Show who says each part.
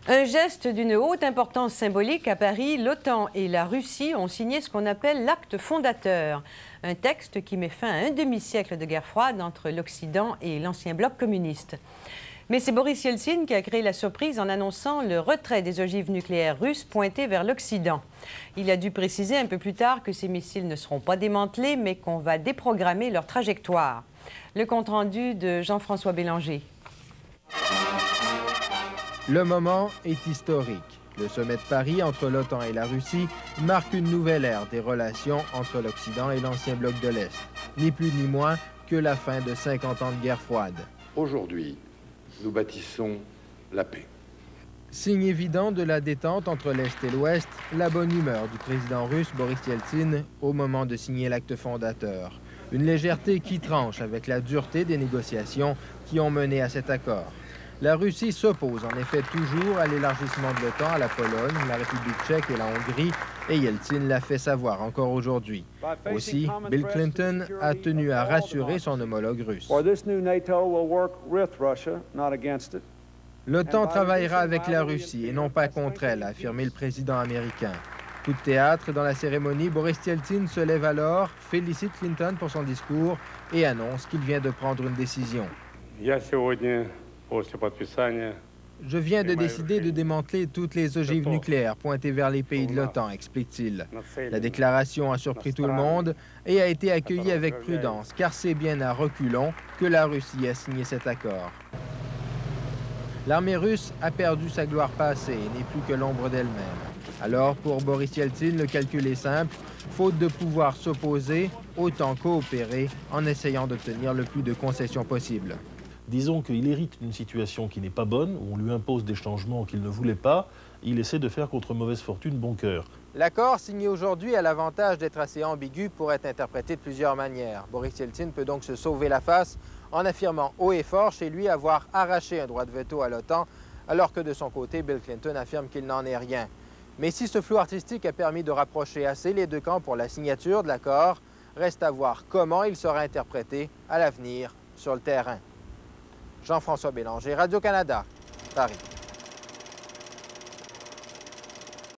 Speaker 1: Un geste d'une haute importance symbolique à Paris, l'OTAN et la Russie ont signé ce qu'on appelle l'acte fondateur, un texte qui met fin à un demi-siècle de guerre froide entre l'Occident et l'ancien bloc communiste. Mais c'est Boris Yeltsin qui a créé la surprise en annonçant le retrait des ogives nucléaires russes pointées vers l'Occident. Il a dû préciser un peu plus tard que ces missiles ne seront pas démantelés, mais qu'on va déprogrammer leur trajectoire. Le compte-rendu de Jean-François Bélanger.
Speaker 2: Le moment est historique. Le sommet de Paris entre l'OTAN et la Russie marque une nouvelle ère des relations entre l'Occident et l'ancien bloc de l'Est. Ni plus ni moins que la fin de 50 ans de guerre froide.
Speaker 3: Aujourd'hui, nous bâtissons la paix.
Speaker 2: Signe évident de la détente entre l'Est et l'Ouest, la bonne humeur du président russe Boris Yeltsin au moment de signer l'acte fondateur. Une légèreté qui tranche avec la dureté des négociations qui ont mené à cet accord. La Russie s'oppose en effet toujours à l'élargissement de l'OTAN à la Pologne, la République tchèque et la Hongrie, et Yeltsin l'a fait savoir encore aujourd'hui. Aussi, Bill Clinton a tenu à rassurer son homologue russe. L'OTAN travaillera avec la Russie et non pas contre elle, a affirmé le président américain. Coup de théâtre, dans la cérémonie, Boris Yeltsin se lève alors, félicite Clinton pour son discours et annonce qu'il vient de prendre une décision. Je viens de décider de démanteler toutes les ogives nucléaires pointées vers les pays de l'OTAN, explique-t-il. La déclaration a surpris tout le monde et a été accueillie avec prudence, car c'est bien à reculons que la Russie a signé cet accord. L'armée russe a perdu sa gloire passée et n'est plus que l'ombre d'elle-même. Alors, pour Boris Yeltsin, le calcul est simple. Faute de pouvoir s'opposer, autant coopérer en essayant d'obtenir le plus de concessions possible.
Speaker 4: Disons qu'il hérite d'une situation qui n'est pas bonne, où on lui impose des changements qu'il ne voulait pas. Il essaie de faire contre mauvaise fortune bon cœur.
Speaker 2: L'accord signé aujourd'hui a l'avantage d'être assez ambigu pour être interprété de plusieurs manières. Boris Yeltsin peut donc se sauver la face en affirmant haut et fort chez lui avoir arraché un droit de veto à l'OTAN, alors que de son côté, Bill Clinton affirme qu'il n'en est rien. Mais si ce flou artistique a permis de rapprocher assez les deux camps pour la signature de l'accord, reste à voir comment il sera interprété à l'avenir sur le terrain. Jean-François Bélanger, Radio-Canada, Paris.